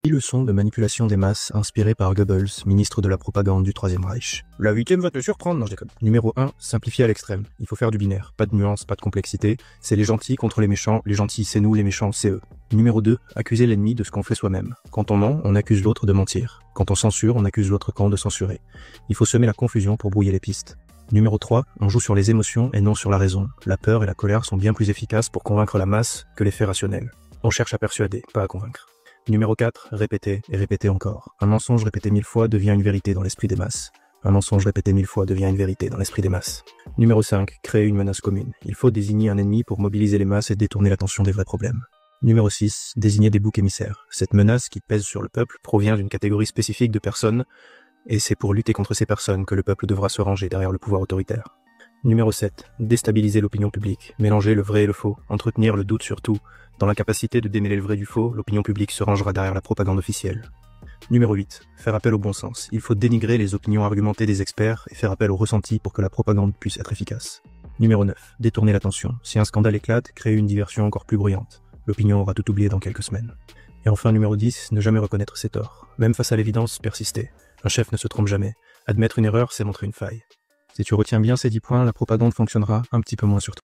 Leçon de manipulation des masses inspirée par Goebbels, ministre de la propagande du Troisième Reich. La huitième va te surprendre, non je déconne. Numéro 1, simplifier à l'extrême. Il faut faire du binaire, pas de nuance, pas de complexité. C'est les gentils contre les méchants c'est nous, les méchants c'est eux. Numéro 2, accuser l'ennemi de ce qu'on fait soi-même. Quand on ment, on accuse l'autre de mentir. Quand on censure, on accuse l'autre camp de censurer. Il faut semer la confusion pour brouiller les pistes. Numéro 3, on joue sur les émotions et non sur la raison. La peur et la colère sont bien plus efficaces pour convaincre la masse que les faits rationnels. On cherche à persuader, pas à convaincre. Numéro 4, répéter et répéter encore. Un mensonge répété 1000 fois devient une vérité dans l'esprit des masses. Un mensonge répété 1000 fois devient une vérité dans l'esprit des masses. Numéro 5, créer une menace commune. Il faut désigner un ennemi pour mobiliser les masses et détourner l'attention des vrais problèmes. Numéro 6, désigner des boucs émissaires. Cette menace qui pèse sur le peuple provient d'une catégorie spécifique de personnes, et c'est pour lutter contre ces personnes que le peuple devra se ranger derrière le pouvoir autoritaire. Numéro 7, déstabiliser l'opinion publique, mélanger le vrai et le faux, entretenir le doute sur tout. Dans l'incapacité de démêler le vrai du faux, l'opinion publique se rangera derrière la propagande officielle. Numéro 8, faire appel au bon sens. Il faut dénigrer les opinions argumentées des experts et faire appel au ressenti pour que la propagande puisse être efficace. Numéro 9, détourner l'attention. Si un scandale éclate, créer une diversion encore plus bruyante. L'opinion aura tout oublié dans quelques semaines. Et enfin numéro 10, ne jamais reconnaître ses torts. Même face à l'évidence, persister. Un chef ne se trompe jamais. Admettre une erreur, c'est montrer une faille. Si tu retiens bien ces 10 points, la propagande fonctionnera un petit peu moins sur toi.